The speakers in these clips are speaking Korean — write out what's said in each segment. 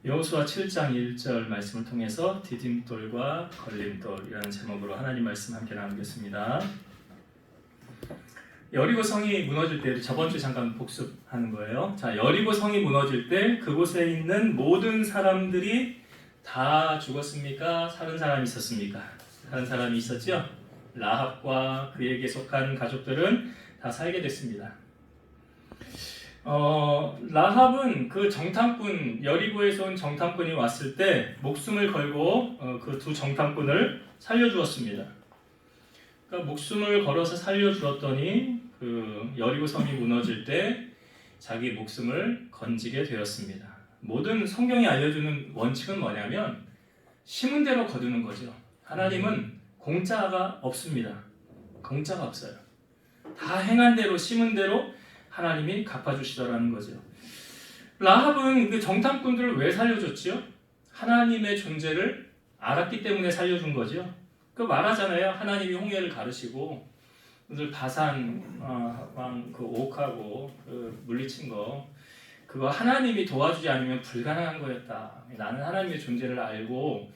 여호수아 7장 1절 말씀을 통해서 디딤돌과 걸림돌이라는 제목으로 하나님 말씀 함께 나누겠습니다. 여리고 성이 무너질 때 저번 주 잠깐 복습하는 거예요. 자, 여리고 성이 무너질 때 그곳에 있는 모든 사람들이 다 죽었습니까? 사는 사람이 있었습니까? 사는 사람이 있었죠? 라합과 그에게 속한 가족들은 다 살게 됐습니다. 라합은 그 정탐꾼, 여리고에서 온 정탐꾼이 왔을 때 목숨을 걸고 그 두 정탐꾼을 살려주었습니다. 그러니까 목숨을 걸어서 살려주었더니 그 여리고 성이 무너질 때 자기 목숨을 건지게 되었습니다. 모든 성경이 알려주는 원칙은 뭐냐면 심은 대로 거두는 거죠. 하나님은 공짜가 없습니다. 공짜가 없어요. 다 행한 대로 심은 대로 하나님이 갚아주시더라는 거죠. 라합은 그 정탐꾼들을 왜 살려줬지요? 하나님의 존재를 알았기 때문에 살려준 거죠. 그 말하잖아요. 하나님이 홍해를 가르시고 오늘 바산 왕 그 옥하고 그 물리친 거 그거 하나님이 도와주지 않으면 불가능한 거였다. 나는 하나님의 존재를 알고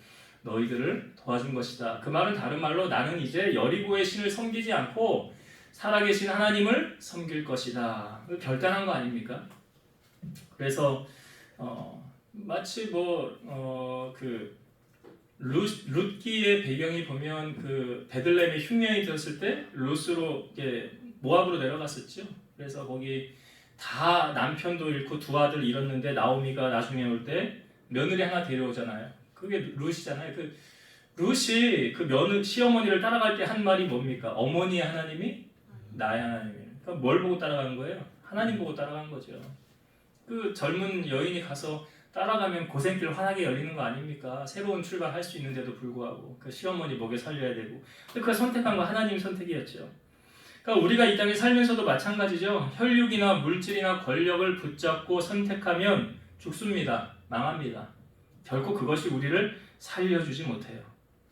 너희들을 도와준 것이다. 그 말은 다른 말로 나는 이제 여리고의 신을 섬기지 않고 살아계신 하나님을 섬길 것이다. 결단한 거 아닙니까? 그래서 마치 그 룻기의 배경이 보면 그 베들레헴에 흉년이 되었을 때 룻으로 모압으로 내려갔었죠. 그래서 거기 다 남편도 잃고 두 아들 잃었는데 나오미가 나중에 올 때 며느리 하나 데려오잖아요. 그게 룻이잖아요. 그 룻이 그 시어머니를 따라갈 때 한 말이 뭡니까? 어머니의 하나님이 나의 하나님이에요. 그러니까 뭘 보고 따라가는 거예요? 하나님 보고 따라간 거죠. 그 젊은 여인이 가서 따라가면 고생길 환하게 열리는 거 아닙니까? 새로운 출발할 수 있는데도 불구하고 그 시어머니 목에 살려야 되고 그 선택한 거 하나님 선택이었죠. 그러니까 우리가 이 땅에 살면서도 마찬가지죠. 혈육이나 물질이나 권력을 붙잡고 선택하면 죽습니다. 망합니다. 결코 그것이 우리를 살려주지 못해요.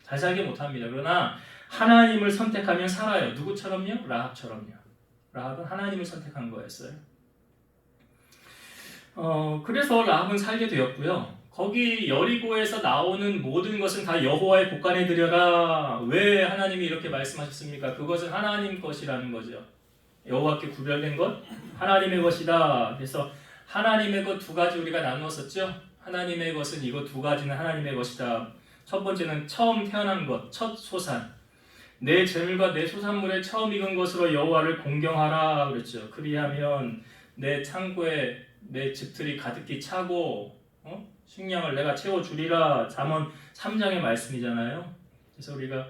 잘 살게 못합니다. 그러나 하나님을 선택하면 살아요. 누구처럼요? 라합처럼요. 라합은 하나님을 선택한 거였어요. 그래서 라합은 살게 되었고요. 거기 여리고에서 나오는 모든 것은 다 여호와의 곳간에 드려라. 왜 하나님이 이렇게 말씀하셨습니까? 그것은 하나님 것이라는 거죠. 여호와께 구별된 것, 하나님의 것이다. 그래서 하나님의 것 두 가지 우리가 나누었었죠. 하나님의 것은 이거 두 가지는 하나님의 것이다. 첫 번째는 처음 태어난 것, 첫 소산. 내 재물과 내 소산물에 처음 익은 것으로 여호와를 공경하라 그랬죠. 그리하면 내 창고에 내 집들이 가득히 차고 식량을 내가 채워주리라. 잠언 3장의 말씀이잖아요. 그래서 우리가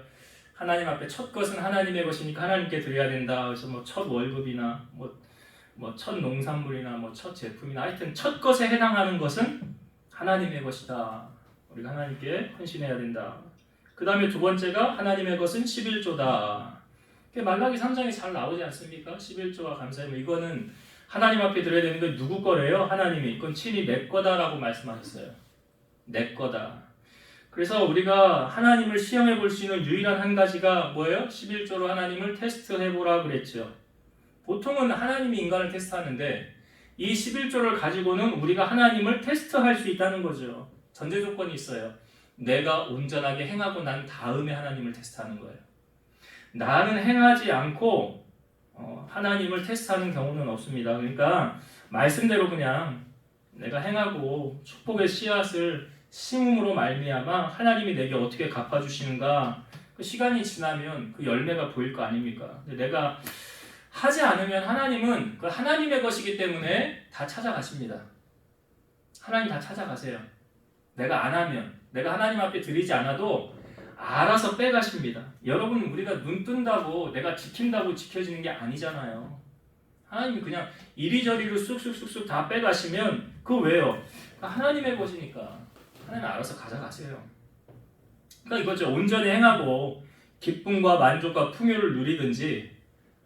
하나님 앞에 첫 것은 하나님의 것이니까 하나님께 드려야 된다. 그래서 첫 월급이나 첫 농산물이나 첫 제품이나 하여튼 첫 것에 해당하는 것은 하나님의 것이다. 우리가 하나님께 헌신해야 된다. 그 다음에 두 번째가 하나님의 것은 11조다. 말라기 3장에 잘 나오지 않습니까? 11조와 감사함. 이거는 하나님 앞에 드려야 되는 건 누구 거래요? 하나님이. 이건 친히 내 거다라고 말씀하셨어요. 내 거다. 그래서 우리가 하나님을 시험해 볼 수 있는 유일한 한 가지가 뭐예요? 11조로 하나님을 테스트해보라 그랬죠. 보통은 하나님이 인간을 테스트하는데 이 11조를 가지고는 우리가 하나님을 테스트할 수 있다는 거죠. 전제 조건이 있어요. 내가 온전하게 행하고 난 다음에 하나님을 테스트하는 거예요. 나는 행하지 않고 하나님을 테스트하는 경우는 없습니다. 그러니까 말씀대로 그냥 내가 행하고 축복의 씨앗을 심음으로 말미암아 하나님이 내게 어떻게 갚아주시는가 그 시간이 지나면 그 열매가 보일 거 아닙니까? 근데 내가 하지 않으면 하나님은 그 하나님의 것이기 때문에 다 찾아가십니다. 하나님 다 찾아가세요. 내가 안 하면 내가 하나님 앞에 드리지 않아도 알아서 빼가십니다. 여러분 우리가 눈 뜬다고 내가 지킨다고 지켜지는 게 아니잖아요. 하나님이 그냥 이리저리로 쑥쑥쑥쑥 다 빼가시면 그거 왜요? 하나님의 것이니까 하나님 알아서 가져가세요. 그러니까 이거죠. 온전히 행하고 기쁨과 만족과 풍요를 누리든지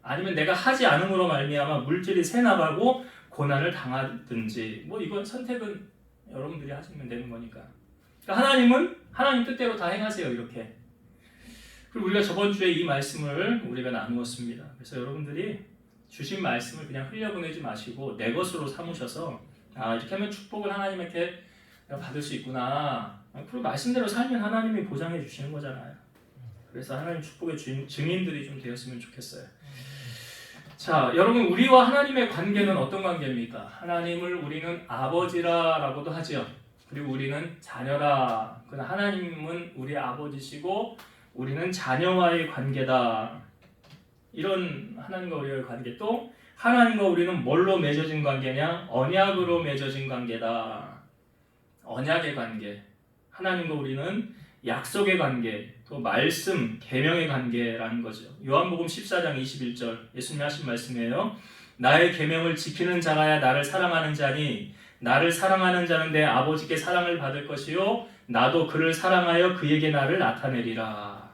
아니면 내가 하지 않음으로 말미암아 물질이 새나가고 고난을 당하든지 이건 선택은 여러분들이 하시면 되는 거니까. 그러니까 하나님은 하나님 뜻대로 다 행하세요. 이렇게. 그리고 우리가 저번 주에 이 말씀을 우리가 나누었습니다. 그래서 여러분들이 주신 말씀을 그냥 흘려보내지 마시고 내 것으로 삼으셔서 이렇게 하면 축복을 하나님께 내가 받을 수 있구나. 그리고 말씀대로 살면 하나님이 보장해 주시는 거잖아요. 그래서 하나님 축복의 증인들이 좀 되었으면 좋겠어요. 자, 여러분, 우리와 하나님의 관계는 어떤 관계입니까? 하나님을 우리는 아버지라고도 하죠. 그리고 우리는 자녀라. 그러나 하나님은 우리 아버지시고 우리는 자녀와의 관계다. 이런 하나님과 우리의 관계. 또 하나님과 우리는 뭘로 맺어진 관계냐? 언약으로 맺어진 관계다. 언약의 관계. 하나님과 우리는 약속의 관계, 또 말씀, 계명의 관계라는 거죠. 요한복음 14장 21절 예수님이 하신 말씀이에요. 나의 계명을 지키는 자라야 나를 사랑하는 자니 나를 사랑하는 자는 내 아버지께 사랑을 받을 것이요 나도 그를 사랑하여 그에게 나를 나타내리라.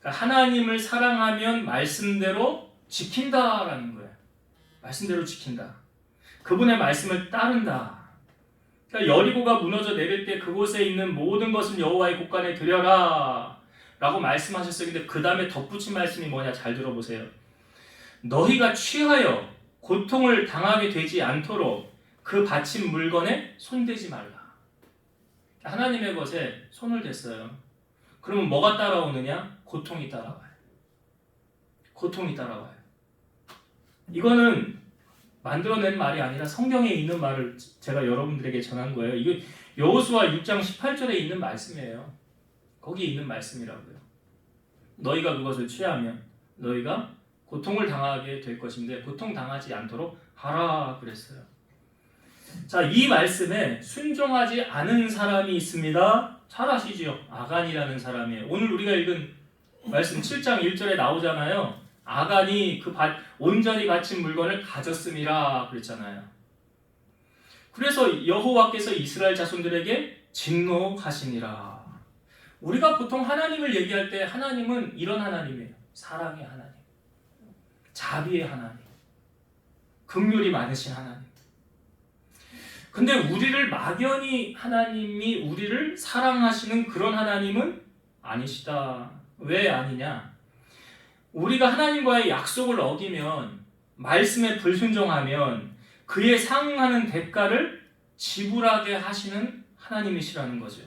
그러니까 하나님을 사랑하면 말씀대로 지킨다라는 거예요. 말씀대로 지킨다. 그분의 말씀을 따른다. 그러니까 여리고가 무너져 내릴 때 그곳에 있는 모든 것은 여호와의 곳간에 드려라 라고 말씀하셨어요. 근데 그 다음에 덧붙인 말씀이 뭐냐? 잘 들어보세요. 너희가 취하여 고통을 당하게 되지 않도록 그 바친 물건에 손대지 말라. 하나님의 것에 손을 댔어요. 그러면 뭐가 따라오느냐? 고통이 따라와요. 고통이 따라와요. 이거는 만들어낸 말이 아니라 성경에 있는 말을 제가 여러분들에게 전한 거예요. 이게 여호수아 6장 18절에 있는 말씀이에요. 거기에 있는 말씀이라고요. 너희가 그것을 취하면 너희가 고통을 당하게 될 것인데 고통당하지 않도록 하라 그랬어요. 자, 이 말씀에 순종하지 않은 사람이 있습니다. 잘 아시죠? 아간이라는 사람이에요. 오늘 우리가 읽은 말씀 7장 1절에 나오잖아요. 아간이 그 온전히 바친 물건을 가졌음이라 그랬잖아요. 그래서 여호와께서 이스라엘 자손들에게 진노하시니라. 우리가 보통 하나님을 얘기할 때 하나님은 이런 하나님이에요. 사랑의 하나님, 자비의 하나님, 긍휼이 많으신 하나님. 근데 우리를 막연히 하나님이 우리를 사랑하시는 그런 하나님은 아니시다. 왜 아니냐? 우리가 하나님과의 약속을 어기면, 말씀에 불순종하면 그에 상응하는 대가를 지불하게 하시는 하나님이시라는 거죠.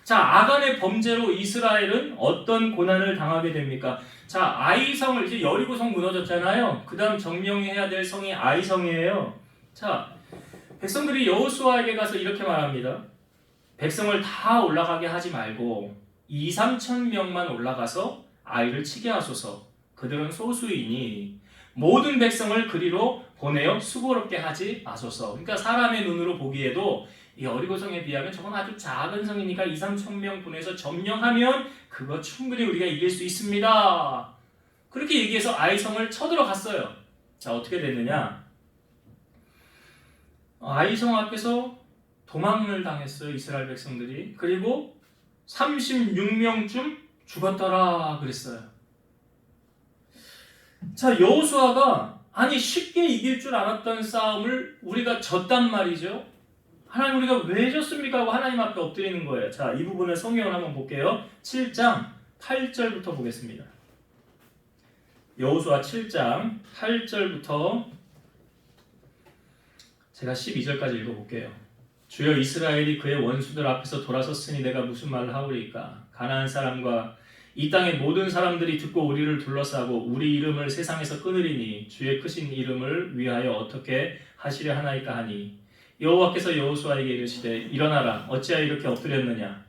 자, 아간의 범죄로 이스라엘은 어떤 고난을 당하게 됩니까? 자, 아이성을, 이제 여리고성 무너졌잖아요. 그 다음 점령해야 될 성이 아이성이에요. 자, 백성들이 여호수아에게 가서 이렇게 말합니다. 백성을 다 올라가게 하지 말고 2-3천 명만 올라가서 아이를 치게 하소서. 그들은 소수이니 모든 백성을 그리로 보내어 수고롭게 하지 마소서. 그러니까 사람의 눈으로 보기에도 이 여리고성에 비하면 저건 아주 작은 성이니까 2-3천 명 보내서 점령하면 그거 충분히 우리가 이길 수 있습니다. 그렇게 얘기해서 아이성을 쳐들어갔어요. 자, 어떻게 됐느냐? 아이성 앞에서 도망을 당했어요. 이스라엘 백성들이. 그리고 36명쯤 죽었더라 그랬어요. 자, 여호수아가 아니 쉽게 이길 줄 알았던 싸움을 우리가 졌단 말이죠. 하나님 우리가 왜 졌습니까? 하고 하나님 앞에 엎드리는 거예요. 자, 이 부분을 성경을 한번 볼게요. 7장 8절부터 보겠습니다. 여호수아 7장 8절부터 제가 12절까지 읽어볼게요. 주여, 이스라엘이 그의 원수들 앞에서 돌아섰으니 내가 무슨 말을 하오리까? 가나안 사람과 이 땅의 모든 사람들이 듣고 우리를 둘러싸고 우리 이름을 세상에서 끊으리니 주의 크신 이름을 위하여 어떻게 하시려 하나이까 하니, 여호와께서 여호수아에게 이르시되 일어나라. 어찌하여 이렇게 엎드렸느냐?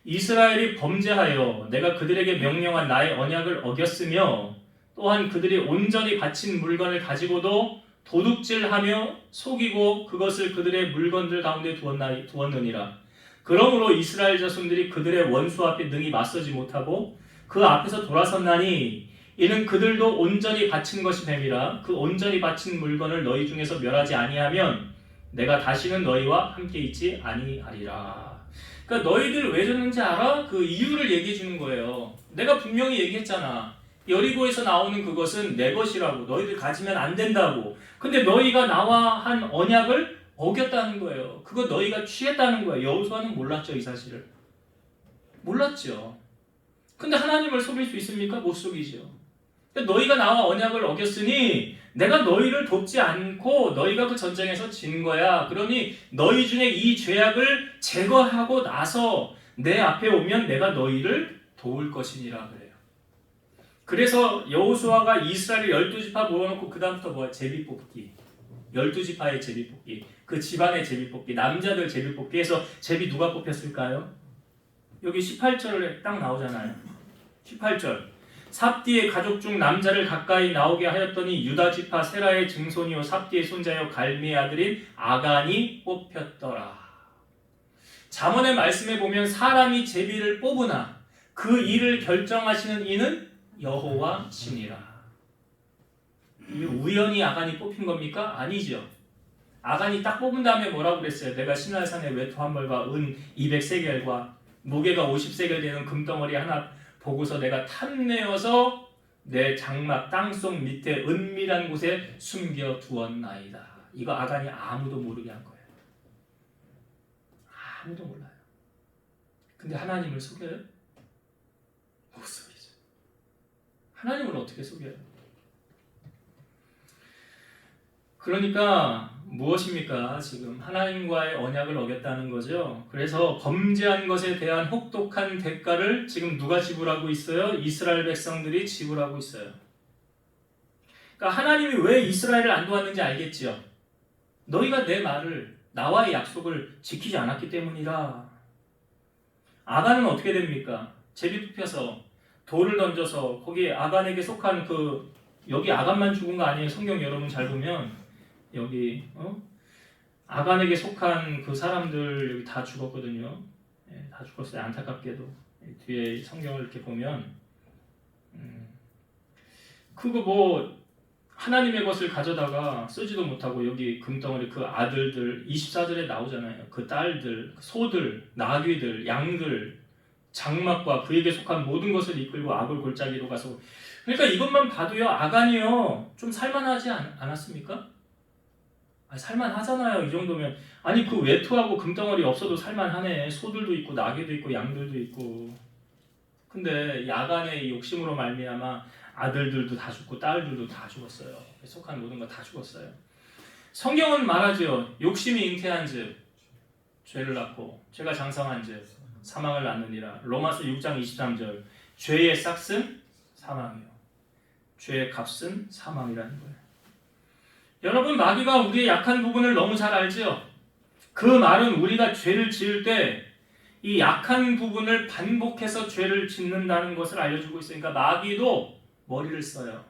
이스라엘이 범죄하여 내가 그들에게 명령한 나의 언약을 어겼으며 또한 그들이 온전히 바친 물건을 가지고도 도둑질하며 속이고 그것을 그들의 물건들 가운데 두었느니라. 그러므로 이스라엘 자손들이 그들의 원수 앞에 능히 맞서지 못하고 그 앞에서 돌아섰나니 이는 그들도 온전히 바친 것이 됨이라. 그 온전히 바친 물건을 너희 중에서 멸하지 아니하면 내가 다시는 너희와 함께 있지 아니하리라. 그러니까 너희들 왜 졌는지 알아? 그 이유를 얘기해 주는 거예요. 내가 분명히 얘기했잖아. 여리고에서 나오는 그것은 내 것이라고. 너희들 가지면 안 된다고. 근데 너희가 나와 한 언약을 어겼다는 거예요. 그거 너희가 취했다는 거예요. 여호수아는 몰랐죠, 이 사실을. 몰랐죠. 근데 하나님을 속일 수 있습니까? 못 속이죠. 너희가 나와 언약을 어겼으니 내가 너희를 돕지 않고 너희가 그 전쟁에서 진 거야. 그러니 너희 중에 이 죄악을 제거하고 나서 내 앞에 오면 내가 너희를 도울 것이니라 그래요. 그래서 여호수아가 이스라엘 12지파 모아놓고 그 다음부터 뭐야? 제비뽑기. 12지파의 제비뽑기. 그 집안의 제비뽑기. 남자들 제비뽑기 해서 제비 누가 뽑혔을까요? 여기 18절에 딱 나오잖아요. 18절. 삽디의 가족 중 남자를 가까이 나오게 하였더니 유다지파 세라의 증손이요 삽디의 손자여 갈미의 아들인 아간이 뽑혔더라. 잠언의 말씀에 보면 사람이 제비를 뽑으나 그 일을 결정하시는 이는 여호와시니라. 우연히 아간이 뽑힌 겁니까? 아니죠. 아간이 딱 뽑은 다음에 뭐라고 그랬어요? 내가 시날산의 외투 한 벌과 은 200세겔과 무게가 50세겔 되는 금덩어리 하나 보고서 내가 탐내어서 내 장막 땅속 밑에 은밀한 곳에 숨겨 두었나이다. 이거 아간이 아무도 모르게 한 거예요. 아무도 몰라요. 근데 하나님을 속여요? 못 속이죠. 하나님을 어떻게 속여요? 그러니까 무엇입니까? 지금 하나님과의 언약을 어겼다는 거죠. 그래서 범죄한 것에 대한 혹독한 대가를 지금 누가 지불하고 있어요? 이스라엘 백성들이 지불하고 있어요. 그러니까 하나님이 왜 이스라엘을 안 도왔는지 알겠지요? 너희가 내 말을, 나와의 약속을 지키지 않았기 때문이라. 아간은 어떻게 됩니까? 제비 뽑혀서 돌을 던져서 거기 아간에게 속한 여기 아간만 죽은 거 아니에요? 성경 여러분 잘 보면 여기 아간에게 속한 그 사람들 여기 다 죽었거든요. 예, 다 죽었어요. 안타깝게도. 뒤에 성경을 이렇게 보면 그거 뭐 하나님의 것을 가져다가 쓰지도 못하고 여기 금덩어리 그 아들들 24절에 나오잖아요. 그 딸들, 소들, 나귀들, 양들, 장막과 그에게 속한 모든 것을 이끌고 아굴 골짜기로 가서 그러니까 이것만 봐도요. 아간이요. 좀 살만하지 않았습니까? 살만하잖아요. 이 정도면. 아니 그 외투하고 금덩어리 없어도 살만하네. 소들도 있고 나귀도 있고 양들도 있고. 근데 이 아간의 욕심으로 말미암아 아들들도 다 죽고 딸들도 다 죽었어요. 속한 모든 거 다 죽었어요. 성경은 말하죠. 욕심이 잉태한즉 죄를 낳고 죄가 장성한즉 사망을 낳느니라. 로마서 6장 23절. 죄의 싹은 사망이요. 죄의 값은 사망이라는 거예요. 여러분 마귀가 우리의 약한 부분을 너무 잘 알지요. 그 말은 우리가 죄를 지을 때 이 약한 부분을 반복해서 죄를 짓는다는 것을 알려주고 있으니까 마귀도 머리를 써요.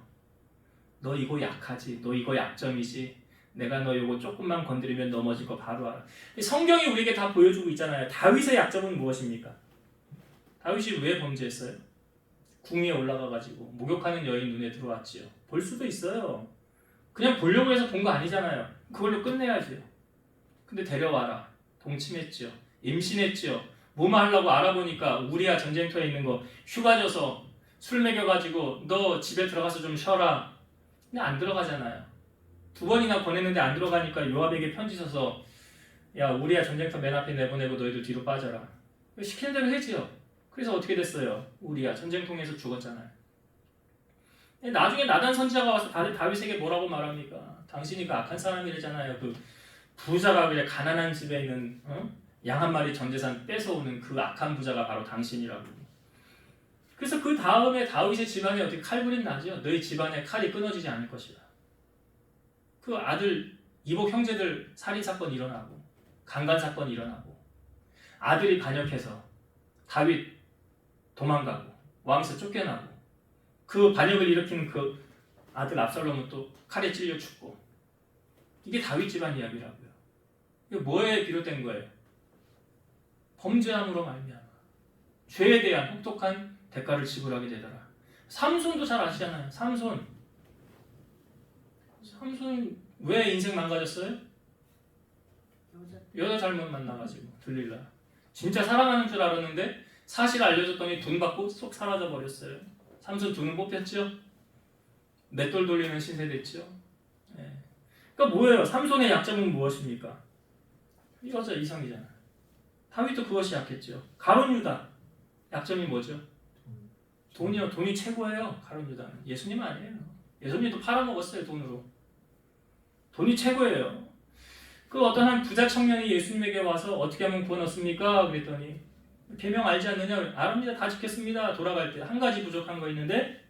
너 이거 약하지. 너 이거 약점이지. 내가 너 이거 조금만 건드리면 넘어질 거 바로 알아. 성경이 우리에게 다 보여주고 있잖아요. 다윗의 약점은 무엇입니까? 다윗이 왜 범죄했어요? 궁에 올라가가지고 목욕하는 여인 눈에 들어왔지요. 볼 수도 있어요. 그냥 보려고 해서 본 거 아니잖아요. 그걸로 끝내야지요. 근데 데려와라. 동침했지요. 임신했지요. 뭐만 하려고 알아보니까 우리야 전쟁터에 있는 거 휴가 져서 술 먹여가지고 너 집에 들어가서 좀 쉬어라. 근데 안 들어가잖아요. 2번이나 보냈는데 안 들어가니까 요압에게 편지 써서 야 우리야 전쟁터 맨 앞에 내보내고 너희들 뒤로 빠져라. 시키는 대로 해지요. 그래서 어떻게 됐어요? 우리야 전쟁통에서 죽었잖아요. 나중에 나단 선지자가 와서 다윗에게 뭐라고 말합니까? 당신이 그 악한 사람이래잖아요. 그 부자가 그냥 가난한 집에 있는 양 한 마리 전 재산 뺏어오는 그 악한 부자가 바로 당신이라고. 그래서 그 다음에 다윗의 집안에 어떻게 칼불이 나죠? 너희 집안에 칼이 끊어지지 않을 것이다. 그 아들 이복 형제들 살인 사건 일어나고 강간 사건 일어나고 아들이 반역해서 다윗 도망가고 왕에서 쫓겨나고 그 반역을 일으킨 그 아들 압살롬은 또 칼에 찔려 죽고 이게 다윗 집안 이야기라고요. 이게 뭐에 비롯된 거예요? 범죄함으로 말미암아 죄에 대한 혹독한 대가를 지불하게 되더라. 삼손도 잘 아시잖아요. 삼손 왜 인생 망가졌어요? 여자 잘못 만나가지고 들릴라. 진짜 사랑하는 줄 알았는데 사실 알려줬더니 돈 받고 쏙 사라져 버렸어요. 삼손 두 눈 뽑혔죠? 맷돌 돌리는 신세 됐죠? 네. 그러니까 뭐예요? 삼손의 약점은 무엇입니까? 여자 이성이잖아. 다윗도 그것이 약했죠. 가룟 유다 약점이 뭐죠? 돈이요. 돈이 최고예요. 가룟 유다는 예수님 아니에요. 예수님도 팔아먹었어요, 돈으로. 돈이 최고예요. 그 어떤 한 부자 청년이 예수님에게 와서 어떻게 하면 구원 얻습니까? 그랬더니 계명 알지 않느냐? 압니다. 다 지켰습니다. 돌아갈 때 한 가지 부족한 거 있는데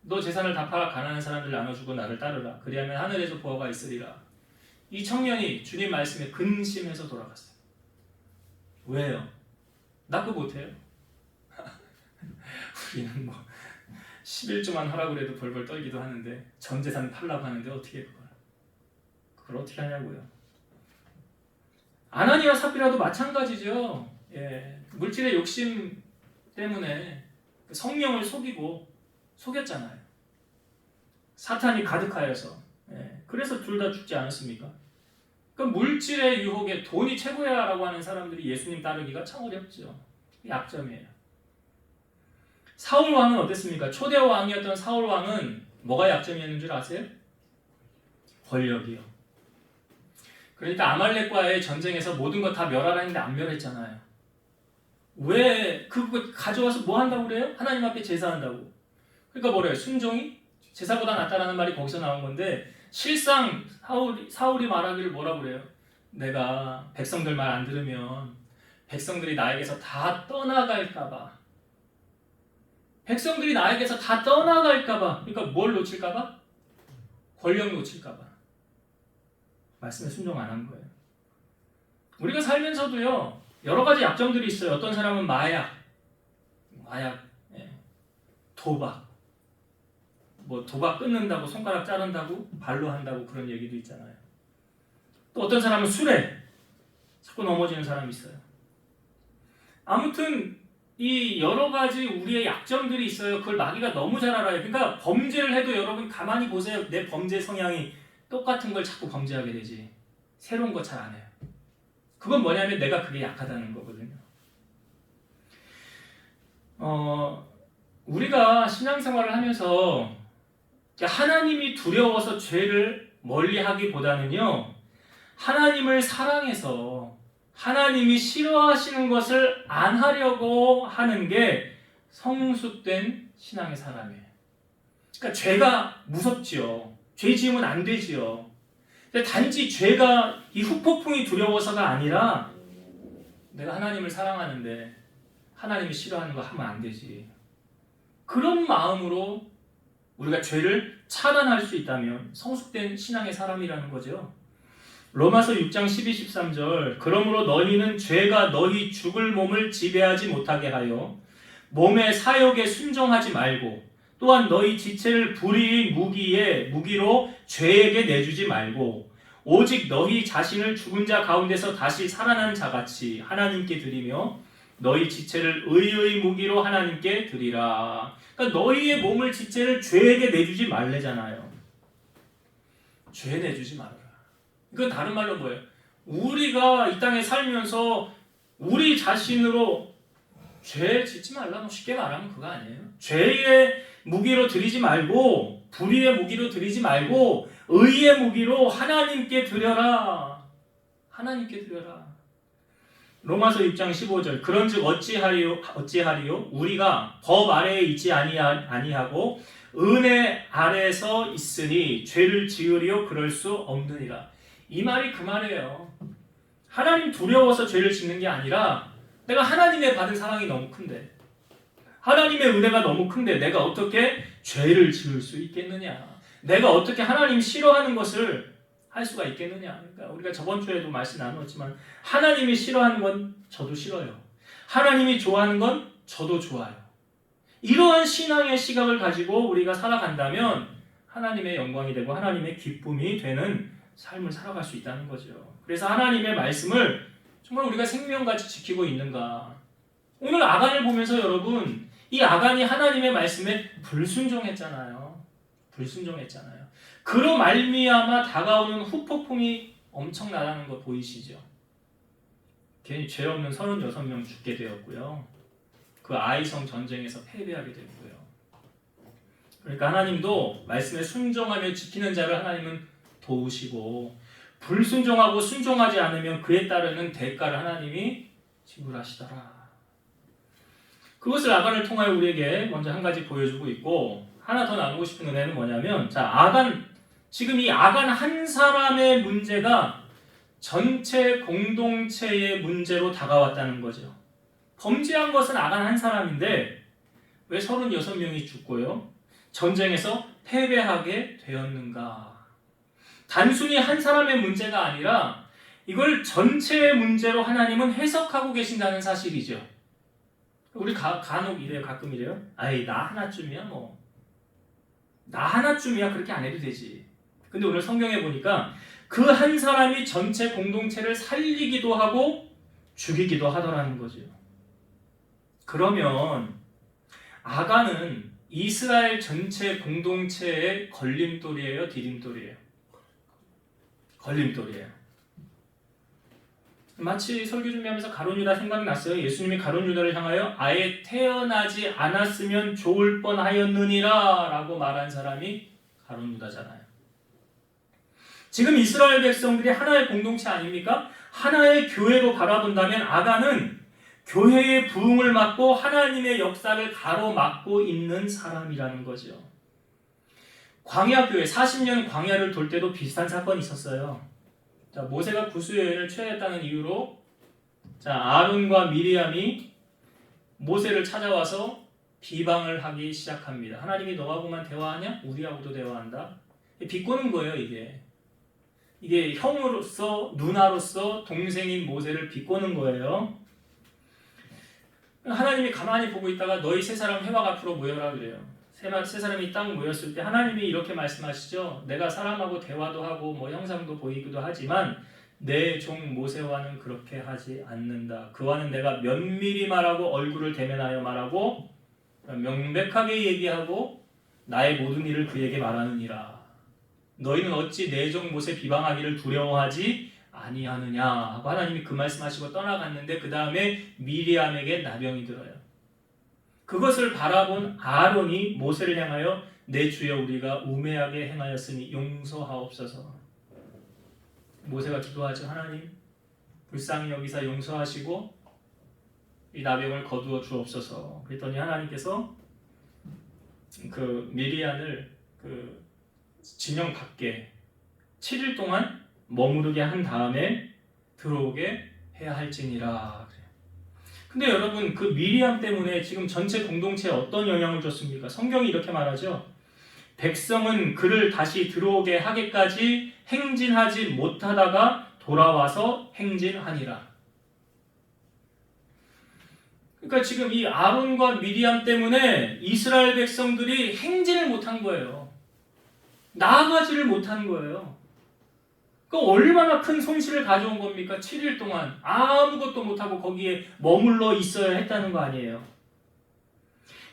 너 재산을 다 팔아 가난한 사람들 나눠주고 나를 따르라. 그리하면 하늘에서 보화가 있으리라. 이 청년이 주님 말씀에 근심해서 돌아갔어요. 왜요? 나 그거 못해요. 우리는 뭐 11조만 하라고 그래도 벌벌 떨기도 하는데 전 재산 팔라고 하는데 어떻게 그걸 어떻게 하냐고요. 아나니아 삽비라도 마찬가지죠. 예, 물질의 욕심 때문에 성령을 속였잖아요. 사탄이 가득하여서. 예, 그래서 둘 다 죽지 않았습니까? 그러니까 물질의 유혹에 돈이 최고야라고 하는 사람들이 예수님 따르기가 참 어렵죠. 약점이에요. 사울 왕은 어땠습니까? 초대 왕이었던 사울 왕은 뭐가 약점이었는 줄 아세요? 권력이요. 그러니까 아말렉과의 전쟁에서 모든 거 다 멸하라 했는데 안 멸했잖아요. 왜 그거 가져와서 뭐 한다고 그래요? 하나님 앞에 제사한다고. 그러니까 뭐래요? 순종이 제사보다 낫다라는 말이 거기서 나온 건데 실상 사울이 말하기를 뭐라고 그래요? 내가 백성들 말 안 들으면 백성들이 나에게서 다 떠나갈까봐. 백성들이 나에게서 다 떠나갈까봐. 그러니까 뭘 놓칠까봐? 권력 놓칠까봐. 말씀에 순종 안 한 거예요. 우리가 살면서도요, 여러 가지 약점들이 있어요. 어떤 사람은 마약, 예, 도박, 뭐 도박 끊는다고 손가락 자른다고 발로 한다고 그런 얘기도 있잖아요. 또 어떤 사람은 술에 자꾸 넘어지는 사람이 있어요. 아무튼 이 여러 가지 우리의 약점들이 있어요. 그걸 마귀가 너무 잘 알아요. 그러니까 범죄를 해도 여러분 가만히 보세요. 내 범죄 성향이 똑같은 걸 자꾸 범죄하게 되지. 새로운 거 잘 안 해요. 그건 뭐냐면 내가 그게 약하다는 거거든요. 우리가 신앙생활을 하면서 하나님이 두려워서 죄를 멀리하기보다는요, 하나님을 사랑해서 하나님이 싫어하시는 것을 안 하려고 하는 게 성숙된 신앙의 사람이에요. 그러니까 죄가 무섭지요. 죄 지으면 안 되지요. 단지 죄가 이 후폭풍이 두려워서가 아니라 내가 하나님을 사랑하는데 하나님이 싫어하는 거 하면 안 되지. 그런 마음으로 우리가 죄를 차단할 수 있다면 성숙된 신앙의 사람이라는 거죠. 로마서 6장 12, 13절 그러므로 너희는 죄가 너희 죽을 몸을 지배하지 못하게 하여 몸의 사욕에 순종하지 말고 또한 너희 지체를 불의의 무기로 죄에게 내주지 말고 오직 너희 자신을 죽은 자 가운데서 다시 살아난 자같이 하나님께 드리며 너희 지체를 의의 무기로 하나님께 드리라. 그러니까 너희의 몸을 지체를 죄에게 내주지 말래잖아요. 죄 내주지 말아라. 이건 다른 말로 뭐예요? 우리가 이 땅에 살면서 우리 자신으로 죄 짓지 말라고 쉽게 말하면 그거 아니에요. 죄의 무기로 드리지 말고 불의의 무기로 드리지 말고 의의 무기로 하나님께 드려라. 하나님께 드려라. 로마서 6장 15절 그런즉 어찌하리요? 우리가 법 아래에 있지 아니하고 은혜 아래서 있으니 죄를 지으리요 그럴 수 없느니라. 이 말이 그 말이에요. 하나님 두려워서 죄를 짓는 게 아니라 내가 하나님의 받은 사랑이 너무 큰데 하나님의 은혜가 너무 큰데 내가 어떻게 죄를 지을 수 있겠느냐. 내가 어떻게 하나님 싫어하는 것을 할 수가 있겠느냐. 그러니까 우리가 저번 주에도 말씀 나누었지만 하나님이 싫어하는 건 저도 싫어요. 하나님이 좋아하는 건 저도 좋아요. 이러한 신앙의 시각을 가지고 우리가 살아간다면 하나님의 영광이 되고 하나님의 기쁨이 되는 삶을 살아갈 수 있다는 거죠. 그래서 하나님의 말씀을 정말 우리가 생명같이 지키고 있는가. 오늘 아간을 보면서 여러분 이 아간이 하나님의 말씀에 불순종했잖아요. 그로 말미암아 다가오는 후폭풍이 엄청나다는 거 보이시죠? 괜히 죄 없는 36명 죽게 되었고요. 그 아이성 전쟁에서 패배하게 됐고요. 그러니까 하나님도 말씀에 순종하며 지키는 자를 하나님은 도우시고 불순종하고 순종하지 않으면 그에 따르는 대가를 하나님이 지불하시더라. 그것을 아간을 통하여 우리에게 먼저 한 가지 보여주고 있고 하나 더 나누고 싶은 은혜는 뭐냐면, 자, 지금 이 아간 한 사람의 문제가 전체 공동체의 문제로 다가왔다는 거죠. 범죄한 것은 아간 한 사람인데 왜 36명이 죽고요? 전쟁에서 패배하게 되었는가? 단순히 한 사람의 문제가 아니라 이걸 전체의 문제로 하나님은 해석하고 계신다는 사실이죠. 우리 간혹 이래요. 가끔 이래요. 아이, 나 하나쯤이야 뭐. 나 하나쯤이야 그렇게 안 해도 되지. 근데 오늘 성경에 보니까 그 한 사람이 전체 공동체를 살리기도 하고 죽이기도 하더라는 거죠. 그러면 아간은 이스라엘 전체 공동체의 걸림돌이에요, 디딤돌이에요? 걸림돌이에요. 마치 설교 준비하면서 가룟 유다 생각났어요. 예수님이 가룟 유다를 향하여 아예 태어나지 않았으면 좋을 뻔하였느니라 라고 말한 사람이 가룟 유다잖아요. 지금 이스라엘 백성들이 하나의 공동체 아닙니까? 하나의 교회로 바라본다면 아간은 교회의 부흥을 막고 하나님의 역사를 가로막고 있는 사람이라는 거죠. 광야교회 40년 광야를 돌 때도 비슷한 사건이 있었어요. 자, 모세가 구수여인을 취하였다는 이유로 아론과 미리암이 모세를 찾아와서 비방을 하기 시작합니다. 하나님이 너하고만 대화하냐? 우리하고도 대화한다. 비꼬는 거예요, 이게 형으로서 누나로서 동생인 모세를 비꼬는 거예요. 하나님이 가만히 보고 있다가 너희 세 사람 회막 앞으로 모여라 그래요. 세 사람이 딱 모였을 때 하나님이 이렇게 말씀하시죠. 내가 사람하고 대화도 하고 뭐 형상도 보이기도 하지만 내 종 모세와는 그렇게 하지 않는다. 그와는 내가 면밀히 말하고 얼굴을 대면하여 말하고 명백하게 얘기하고 나의 모든 일을 그에게 말하느니라. 너희는 어찌 내 종 모세 비방하기를 두려워하지 아니하느냐 하고 하나님이 그 말씀하시고 떠나갔는데 그 다음에 미리암에게 나병이 들어요. 그것을 바라본 아론이 모세를 향하여 내 주여 우리가 우매하게 행하였으니 용서하옵소서. 모세가 기도하죠. 하나님 불쌍히 여기사 용서하시고 이 나병을 거두어 주옵소서. 그랬더니 하나님께서 그 미리암을 그 진영 밖에 7일 동안 머무르게 한 다음에 들어오게 해야 할지니라. 근데 여러분 그 미리암 때문에 지금 전체 공동체에 어떤 영향을 줬습니까? 성경이 이렇게 말하죠. 백성은 그를 다시 들어오게 하기까지 행진하지 못하다가 돌아와서 행진하니라. 그러니까 지금 이 아론과 미리암 때문에 이스라엘 백성들이 행진을 못한 거예요. 나아가지를 못한 거예요. 그 얼마나 큰 손실을 가져온 겁니까? 7일 동안 아무것도 못하고 거기에 머물러 있어야 했다는 거 아니에요.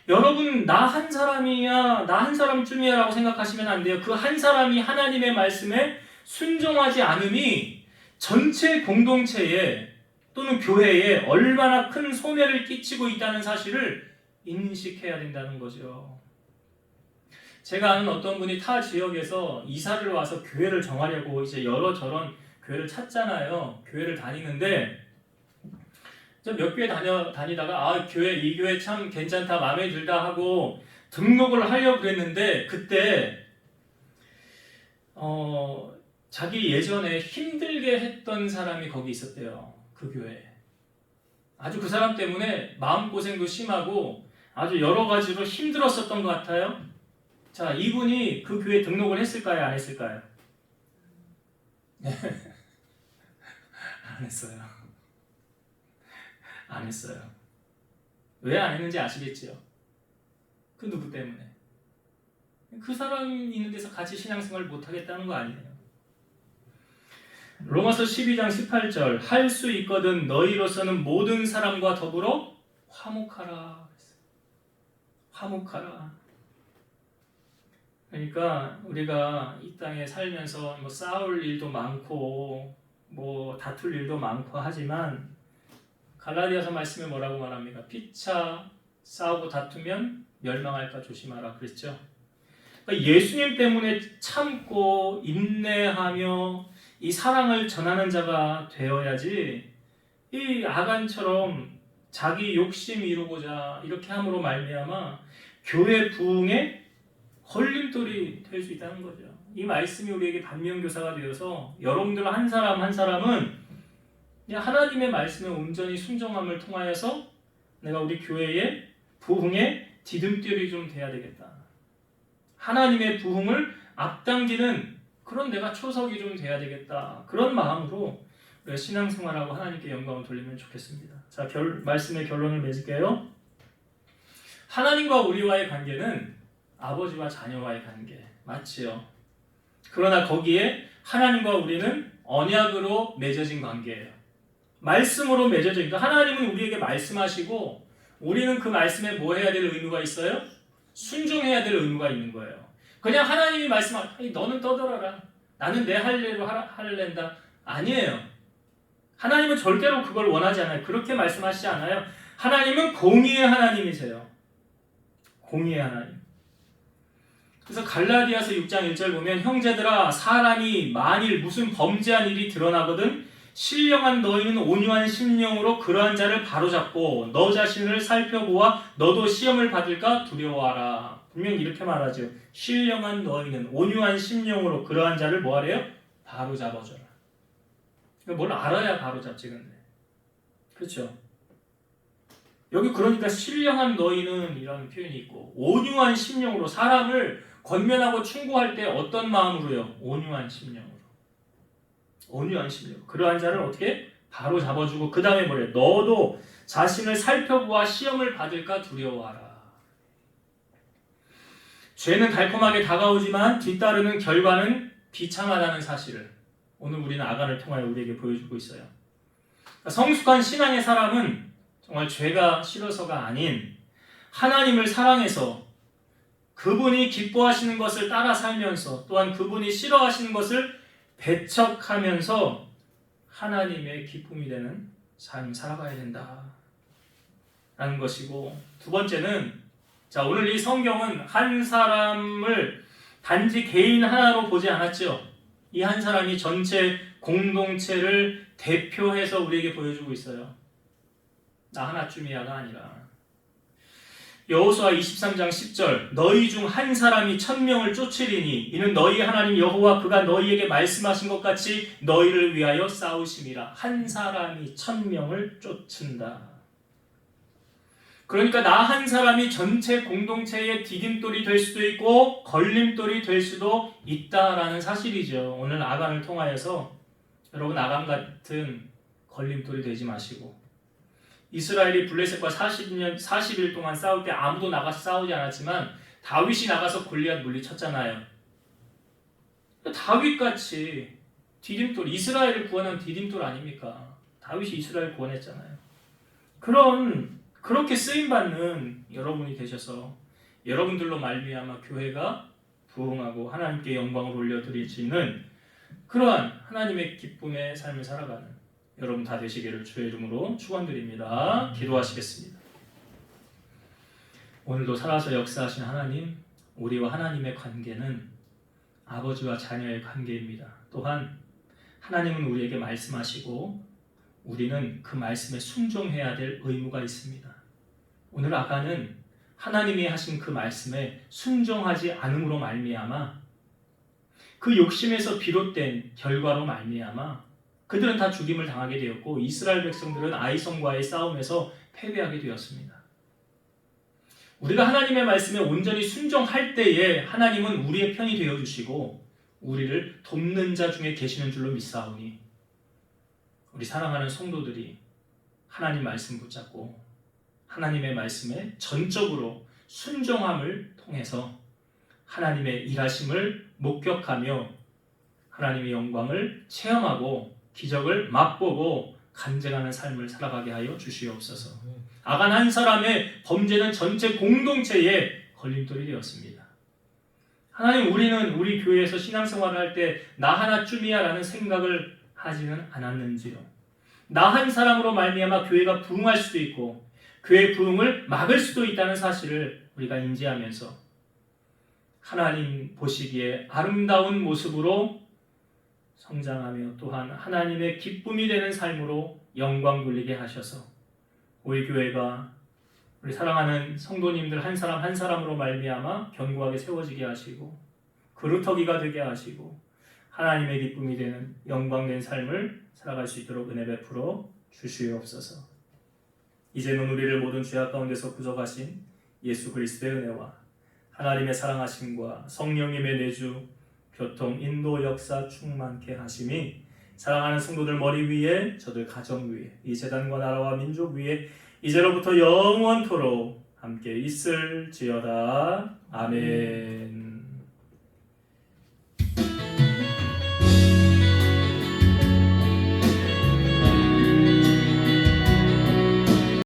여러분 나 한 사람이야, 나 한 사람쯤이야 라고 생각하시면 안 돼요. 그 한 사람이 하나님의 말씀에 순종하지 않음이 전체 공동체에 또는 교회에 얼마나 큰 손해를 끼치고 있다는 사실을 인식해야 된다는 거죠. 제가 아는 어떤 분이 타 지역에서 이사를 와서 교회를 정하려고 이제 여러 저런 교회를 찾잖아요. 교회를 다니는데 몇 교회 다니다가 이 교회 참 괜찮다, 마음에 들다 하고 등록을 하려고 그랬는데 그때 자기 예전에 힘들게 했던 사람이 거기 있었대요. 그 교회에. 아주 그 사람 때문에 마음고생도 심하고 아주 여러 가지로 힘들었었던 것 같아요. 자, 이분이 그 교회에 등록을 했을까요? 안 했을까요? 안 했어요. 안 했어요. 왜 안 했는지 아시겠죠? 그 누구 때문에? 그 사람이 있는 데서 같이 신앙생활을 못하겠다는 거 아니에요. 로마서 12장 18절 할 수 있거든 너희로서는 모든 사람과 더불어 화목하라. 화목하라. 그러니까 우리가 이 땅에 살면서 뭐 싸울 일도 많고 뭐 다툴 일도 많고 하지만 갈라디아서 말씀에 뭐라고 말합니까? 피차 싸우고 다투면 멸망할까 조심하라 그랬죠. 그러니까 예수님 때문에 참고 인내하며 이 사랑을 전하는 자가 되어야지 이 아간처럼 자기 욕심 이루고자 이렇게 함으로 말미암아 교회 부흥에 걸림돌이 될 수 있다는 거죠. 이 말씀이 우리에게 반면교사가 되어서 여러분들 한 사람 한 사람은 그냥 하나님의 말씀에 온전히 순종함을 통하여서 내가 우리 교회의 부흥의 디딤돌이 좀 돼야 되겠다. 하나님의 부흥을 앞당기는 그런 내가 초석이 좀 돼야 되겠다. 그런 마음으로 우리가 신앙생활하고 하나님께 영광을 돌리면 좋겠습니다. 자, 말씀의 결론을 맺을게요. 하나님과 우리와의 관계는 아버지와 자녀와의 관계 맞지요? 그러나 거기에 하나님과 우리는 언약으로 맺어진 관계예요. 말씀으로 맺어져 있다. 하나님은 우리에게 말씀하시고 우리는 그 말씀에 뭐 해야 될 의무가 있어요? 순종해야 될 의무가 있는 거예요. 그냥 하나님이 말씀하시고 너는 떠들어라. 나는 내 할 일로 할랜다. 아니에요. 하나님은 절대로 그걸 원하지 않아요. 그렇게 말씀하시지 않아요. 하나님은 공의의 하나님이세요. 공의의 하나님. 그래서 갈라디아서 6장 1절 보면 형제들아 사람이 만일 무슨 범죄한 일이 드러나거든 신령한 너희는 온유한 심령으로 그러한 자를 바로잡고 너 자신을 살펴보아 너도 시험을 받을까 두려워하라. 분명히 이렇게 말하죠. 신령한 너희는 온유한 심령으로 그러한 자를 뭐하래요? 바로잡아줘라. 뭘 알아야 바로잡지 근데. 그렇죠? 여기 그러니까 신령한 너희는 이라는 표현이 있고 온유한 심령으로 사람을 권면하고 충고할 때 어떤 마음으로요? 온유한 심령으로. 온유한 심령. 그러한 자를 어떻게? 바로 잡아주고 그 다음에 뭐래? 너도 자신을 살펴보아 시험을 받을까 두려워하라. 죄는 달콤하게 다가오지만 뒤따르는 결과는 비참하다는 사실을 오늘 우리는 아간을 통하여 우리에게 보여주고 있어요. 그러니까 성숙한 신앙의 사람은 정말 죄가 싫어서가 아닌 하나님을 사랑해서 그분이 기뻐하시는 것을 따라 살면서 또한 그분이 싫어하시는 것을 배척하면서 하나님의 기쁨이 되는 삶을 살아가야 된다라는 것이고 두 번째는 자 오늘 이 성경은 한 사람을 단지 개인 하나로 보지 않았죠. 이 한 사람이 전체 공동체를 대표해서 우리에게 보여주고 있어요. 나 하나쯤이야가 아니라 여호수아 23장 10절 너희 중 한 사람이 1000명을 쫓으리니 이는 너희 하나님 여호와 그가 너희에게 말씀하신 것 같이 너희를 위하여 싸우심이라. 한 사람이 1000명을 쫓는다. 그러니까 나 한 사람이 전체 공동체의 디딤돌이 될 수도 있고 걸림돌이 될 수도 있다라는 사실이죠. 오늘 아간을 통하여서 여러분 아간 같은 걸림돌이 되지 마시고 이스라엘이 블레셋과 40일 동안 싸울 때 아무도 나가서 싸우지 않았지만 다윗이 나가서 골리앗 물리쳤잖아요. 다윗같이 디딤돌, 이스라엘을 구원한 디딤돌 아닙니까? 다윗이 이스라엘 구원했잖아요. 그렇게 쓰임받는 여러분이 되셔서 여러분들로 말미암아 교회가 부흥하고 하나님께 영광을 올려드리시는 그러한 하나님의 기쁨의 삶을 살아가는 여러분 다 되시기를 주의 이름으로 축원드립니다. 기도하시겠습니다. 오늘도 살아서 역사하신 하나님, 우리와 하나님의 관계는 아버지와 자녀의 관계입니다. 또한 하나님은 우리에게 말씀하시고 우리는 그 말씀에 순종해야 될 의무가 있습니다. 오늘 아간은 하나님이 하신 그 말씀에 순종하지 않음으로 말미암아 그 욕심에서 비롯된 결과로 말미암아 그들은 다 죽임을 당하게 되었고 이스라엘 백성들은 아이성과의 싸움에서 패배하게 되었습니다. 우리가 하나님의 말씀에 온전히 순종할 때에 하나님은 우리의 편이 되어주시고 우리를 돕는 자 중에 계시는 줄로 믿사오니 우리 사랑하는 성도들이 하나님 말씀 붙잡고 하나님의 말씀에 전적으로 순종함을 통해서 하나님의 일하심을 목격하며 하나님의 영광을 체험하고 기적을 맛보고 간증하는 삶을 살아가게 하여 주시옵소서. 아간 한 사람의 범죄는 전체 공동체에 걸림돌이 되었습니다. 하나님 우리는 우리 교회에서 신앙생활을 할 때 나 하나쯤이야 라는 생각을 하지는 않았는지요. 나 한 사람으로 말미암아 교회가 부흥할 수도 있고 교회 부흥을 막을 수도 있다는 사실을 우리가 인지하면서 하나님 보시기에 아름다운 모습으로 성장하며 또한 하나님의 기쁨이 되는 삶으로 영광 돌리게 하셔서 우리 교회가 우리 사랑하는 성도님들 한 사람 한 사람으로 말미암아 견고하게 세워지게 하시고 그루터기가 되게 하시고 하나님의 기쁨이 되는 영광된 삶을 살아갈 수 있도록 은혜 베풀어 주시옵소서. 이제는 우리를 모든 죄악 가운데서 구속하신 예수 그리스도의 은혜와 하나님의 사랑하심과 성령님의 내주, 교통, 인도, 역사 충만케 하심이 사랑하는 성도들 머리 위에, 저들 가정 위에, 이 재단과 나라와 민족 위에 이제로부터 영원토록 함께 있을지어다. 아멘.